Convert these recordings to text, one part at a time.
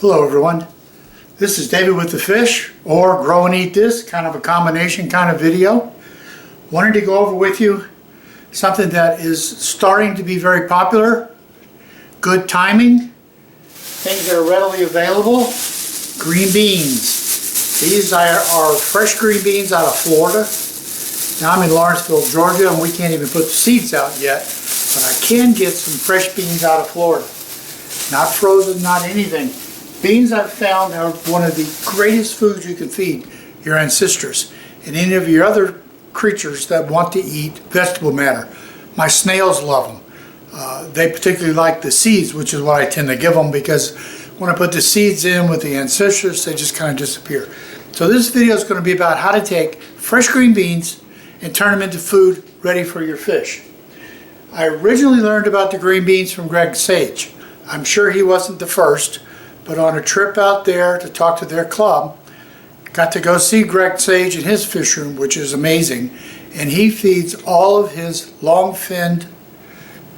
Hello everyone, this is David with the Fish, or Grow and Eat This, kind of a combination kind of video. Wanted to go over with you something that is starting to be very popular, good timing, things that are readily available, green beans. These are fresh green beans out of Florida. Now I'm in Lawrenceville, Georgia, and we can't even put the seeds out yet, but I can get some fresh beans out of Florida. Not frozen, not anything. Beans I've found are one of the greatest foods you can feed your ancistrus and any of your other creatures that want to eat vegetable matter. My snails love them. They particularly like the seeds, which is what I tend to give them, because when I put the seeds in with the ancistrus, they just kind of disappear. So this video is going to be about how to take fresh green beans and turn them into food ready for your fish. I originally learned about the green beans from Greg Sage. I'm sure he wasn't the first, but on a trip out there to talk to their club, got to go see Greg Sage in his fish room, which is amazing, and he feeds all of his long-finned,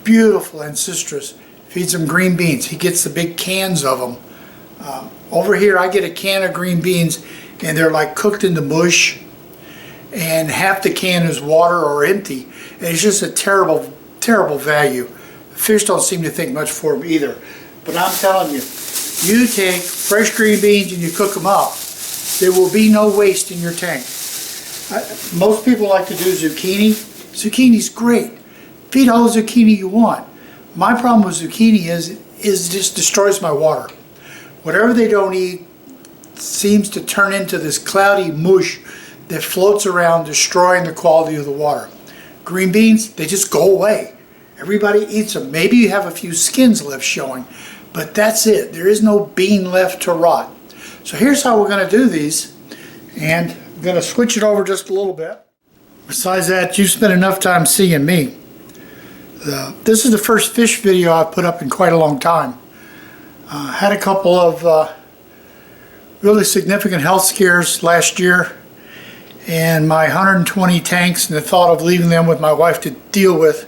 beautiful ancistrus, feeds them green beans. He gets the big cans of them. Over here I get a can of green beans and they're like cooked into mush, and half the can is water or empty, and it's just a terrible, terrible value. The fish don't seem to think much for them either, but I'm telling you, you take fresh green beans and you cook them up, there will be no waste in your tank. Most people like to do zucchini. Zucchini's great. Feed all the zucchini you want. My problem with zucchini is it just destroys my water. Whatever they don't eat seems to turn into this cloudy mush that floats around, destroying the quality of the water. Green beans, they just go away. Everybody eats them. Maybe you have a few skins left showing, but that's it. There is no bean left to rot. So here's how we're going to do these, and I'm going to switch it over just a little bit. Besides that, you've spent enough time seeing me. This is the first fish video I've put up in quite a long time. Had a couple of really significant health scares last year, and my 120 tanks, and the thought of leaving them with my wife to deal with,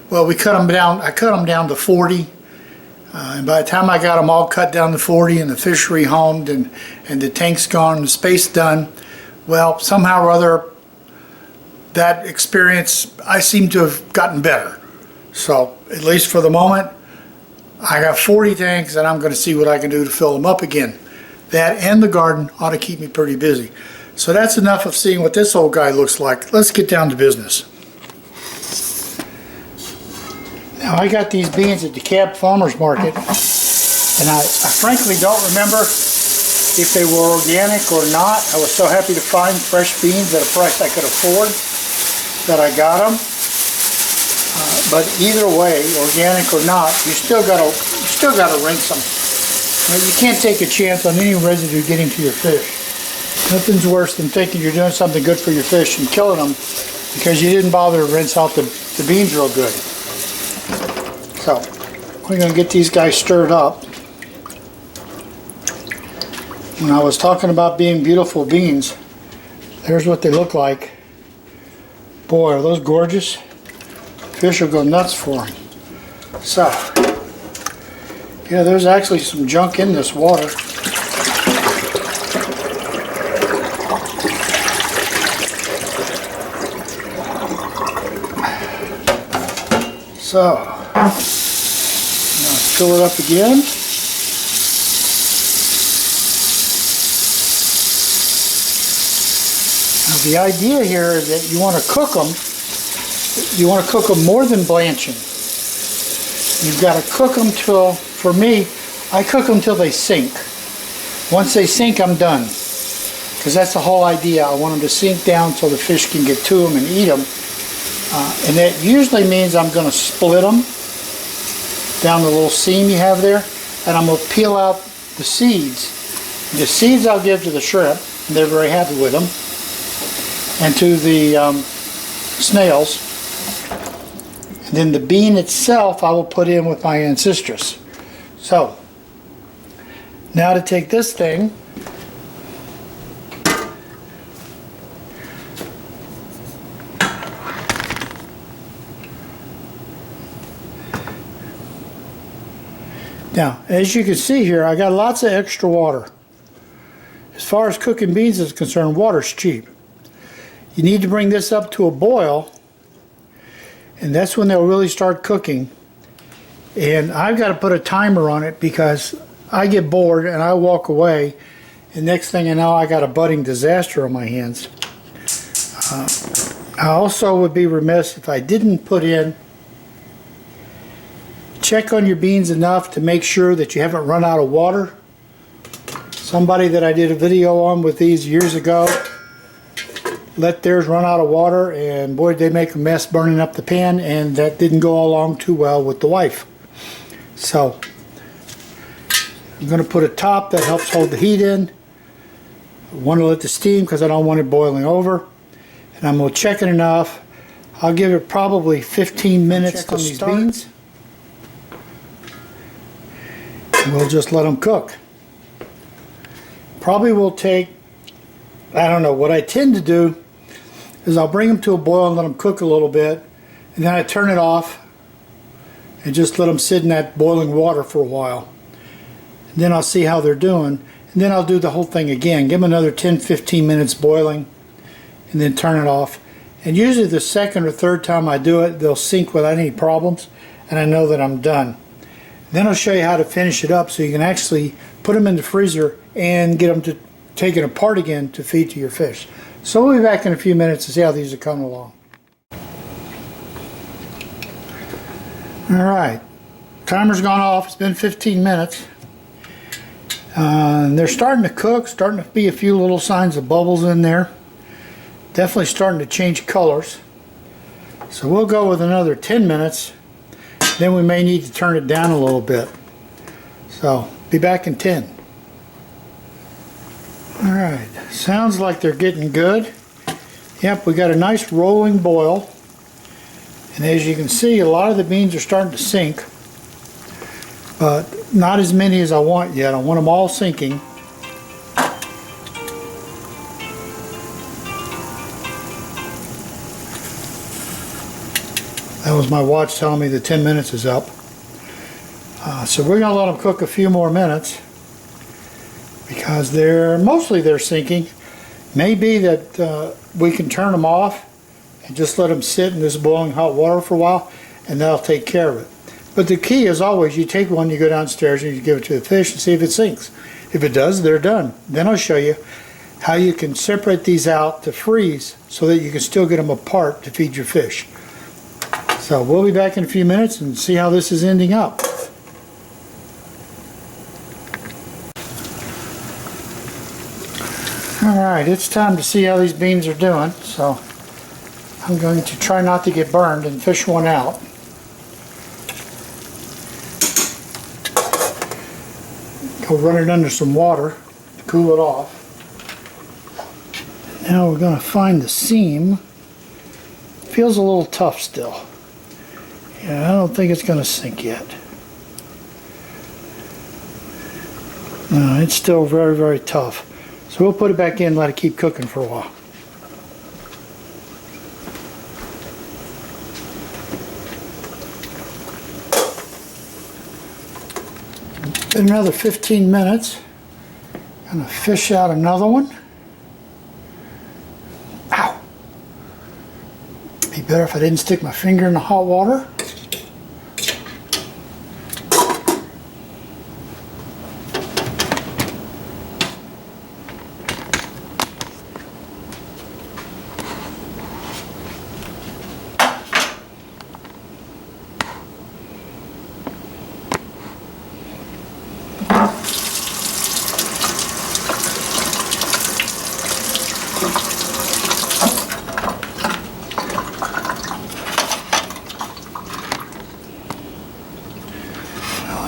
well, we cut them down. I cut them down to 40. And by the time I got them all cut down to 40 and the fish rehomed and the tanks gone and the space done, well, somehow or other, that experience, I seem to have gotten better. So, at least for the moment, I got 40 tanks, and I'm going to see what I can do to fill them up again. That and the garden ought to keep me pretty busy. So that's enough of seeing what this old guy looks like. Let's get down to business. Now, I got these beans at the Cab Farmers Market, and I frankly don't remember if they were organic or not. I was so happy to find fresh beans at a price I could afford that I got them. But either way, organic or not, you still gotta rinse them. You can't take a chance on any residue getting to your fish. Nothing's worse than thinking you're doing something good for your fish and killing them because you didn't bother to rinse out the beans real good. So, we're going to get these guys stirred up. When I was talking about being beautiful beans, there's what they look like. Boy, are those gorgeous. Fish will go nuts for them. So, yeah, there's actually some junk in this water. So, now fill it up again. Now the idea here is that you want to cook them. You want to cook them more than blanching. You've got to cook them till, for me, I cook them till they sink. Once they sink, I'm done. Because that's the whole idea. I want them to sink down so the fish can get to them and eat them. And that usually means I'm going to split them down the little seam you have there, and I'm going to peel out the seeds. The seeds I'll give to the shrimp, and they're very happy with them, and to the snails. And then the bean itself I will put in with my ancistrus. So, now to take this thing, Now, as you can see here, I got lots of extra water. As far as cooking beans is concerned, water's cheap. You need to bring this up to a boil, and that's when they'll really start cooking. And I've got to put a timer on it because I get bored and I walk away, and next thing I know, I got a budding disaster on my hands. I also would be remiss if I didn't put in, check on your beans enough to make sure that you haven't run out of water. Somebody that I did a video on with these years ago let theirs run out of water, and boy, they make a mess burning up the pan, and that didn't go along too well with the wife. So I'm going to put a top that helps hold the heat in. I want to let the steam because I don't want it boiling over. And I'm going to check it enough. I'll give it probably 15 minutes on these beans. And we'll just let them cook. Probably will take, I don't know, what I tend to do is I'll bring them to a boil and let them cook a little bit, and then I turn it off and just let them sit in that boiling water for a while. And then I'll see how they're doing, and then I'll do the whole thing again. Give them another 10-15 minutes boiling, and then turn it off. And usually the second or third time I do it, they'll sink without any problems, and I know that I'm done. Then I'll show you how to finish it up so you can actually put them in the freezer and get them to take it apart again to feed to your fish. So we'll be back in a few minutes to see how these are coming along. Alright, timer's gone off. It's been 15 minutes. They're starting to cook, starting to be a few little signs of bubbles in there. Definitely starting to change colors. So we'll go with another 10 minutes. Then we may need to turn it down a little bit. So, be back in 10. Alright, sounds like they're getting good. Yep, we got a nice rolling boil. And as you can see, a lot of the beans are starting to sink. But not as many as I want yet. I want them all sinking. That was my watch telling me the 10 minutes is up. So we're going to let them cook a few more minutes because mostly they're sinking. Maybe that we can turn them off and just let them sit in this boiling hot water for a while, and that'll take care of it. But the key is always you take one, you go downstairs and you give it to the fish and see if it sinks. If it does, they're done. Then I'll show you how you can separate these out to freeze so that you can still get them apart to feed your fish. So we'll be back in a few minutes and see how this is ending up. Alright, it's time to see how these beans are doing. So I'm going to try not to get burned and fish one out. Go run it under some water to cool it off. Now we're going to find the seam. Feels a little tough still. Yeah, I don't think it's going to sink yet. No, it's still very, very tough. So we'll put it back in and let it keep cooking for a while. Been another 15 minutes. Gonna fish out another one. Ow! Be better if I didn't stick my finger in the hot water.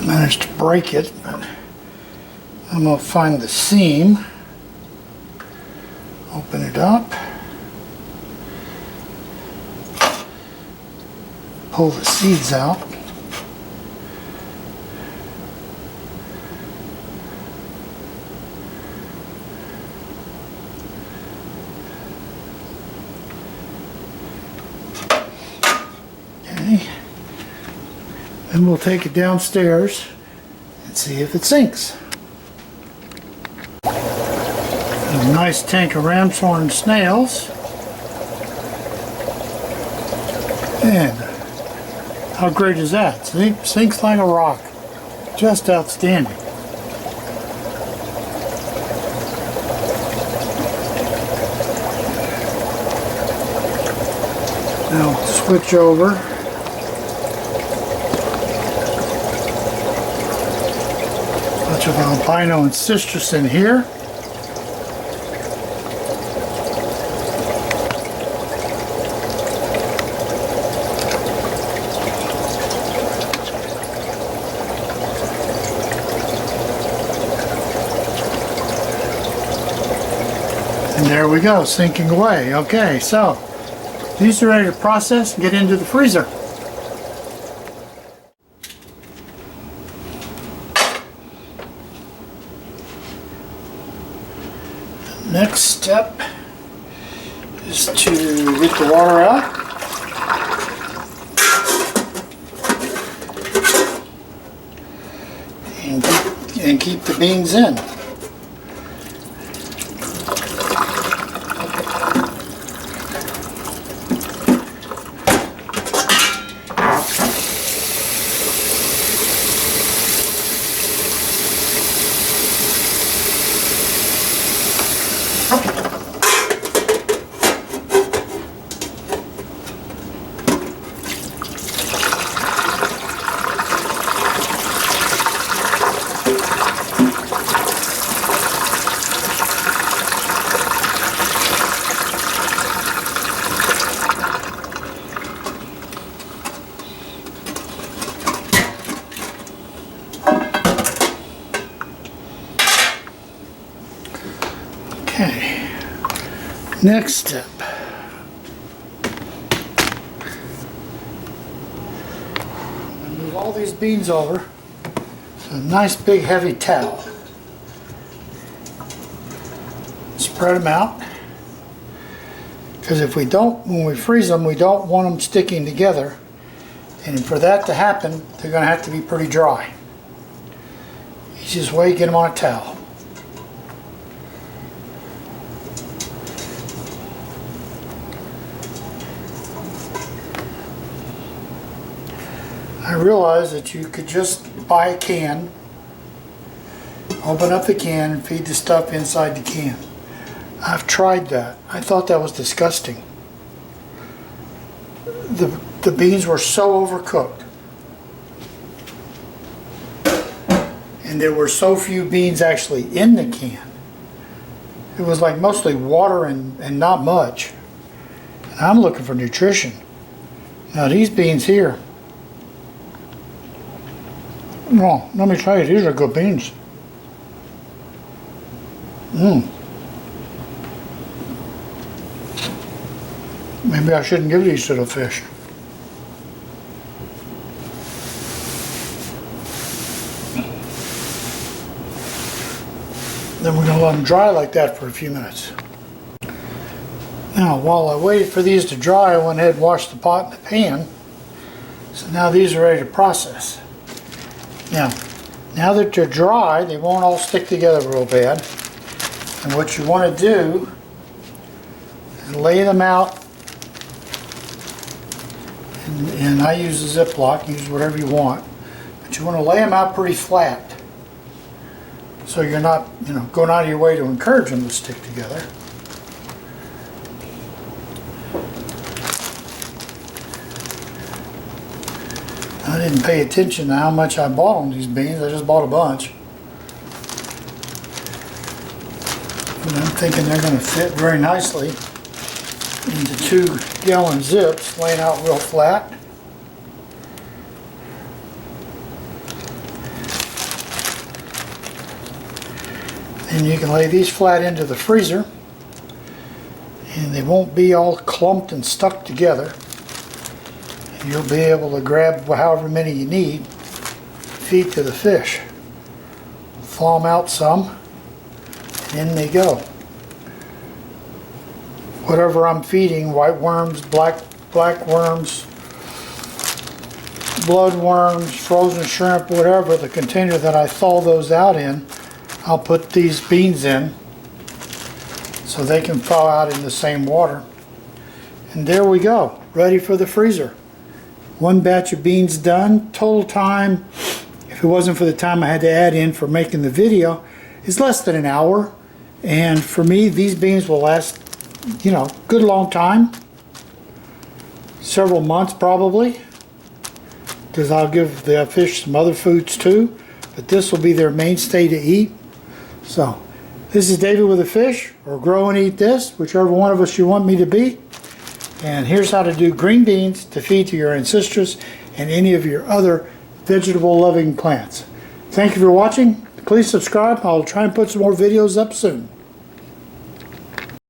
Managed to break it, but I'm going to find the seam, open it up, pull the seeds out, okay. Then we'll take it downstairs and see if it sinks. A nice tank of ram's horn snails. And how great is that? See? Sinks like a rock. Just outstanding. Now switch over. Bunch of albino ancistrus in here. And there we go, sinking away. Okay, so these are ready to process and get into the freezer. Next step is to get the water out. And keep the beans in. Okay, next step. Move all these beans over to a nice big heavy towel. Spread them out, because if we don't, when we freeze them, we don't want them sticking together, and for that to happen, they're going to have to be pretty dry. Easiest way, get them on a towel. I realized that you could just buy a can, open up the can, and feed the stuff inside the can. I've tried that. I thought that was disgusting. The beans were so overcooked. And there were so few beans actually in the can. It was like mostly water and not much. And I'm looking for nutrition. Now these beans here, well, let me tell you, these are good beans. Maybe I shouldn't give these to the fish. Then we're going to let them dry like that for a few minutes. Now, while I waited for these to dry, I went ahead and washed the pot and the pan. So now these are ready to process. Now that they're dry, they won't all stick together real bad. And what you want to do is lay them out, and I use a Ziploc, use whatever you want, but you want to lay them out pretty flat, so you're not, going out of your way to encourage them to stick together. I didn't pay attention to how much I bought on these beans. I just bought a bunch. And I'm thinking they're going to fit very nicely into 2-gallon zips, laying out real flat. And you can lay these flat into the freezer, and they won't be all clumped and stuck together. You'll be able to grab however many you need, feed to the fish. Thaw them out some, and in they go. Whatever I'm feeding, white worms, black worms, bloodworms, frozen shrimp, whatever, the container that I thaw those out in, I'll put these beans in so they can thaw out in the same water. And there we go, ready for the freezer. One batch of beans done. Total time, if it wasn't for the time I had to add in for making the video, is less than an hour. And for me, these beans will last, you know, good long time. Several months probably, because I'll give the fish some other foods too, but this will be their mainstay to eat. So this is David with a Fish, or Grow and Eat This, whichever one of us you want me to be. And here's how to do green beans to feed to your ancistrus and any of your other vegetable loving plants. Thank you for watching. Please subscribe. I'll try and put some more videos up soon.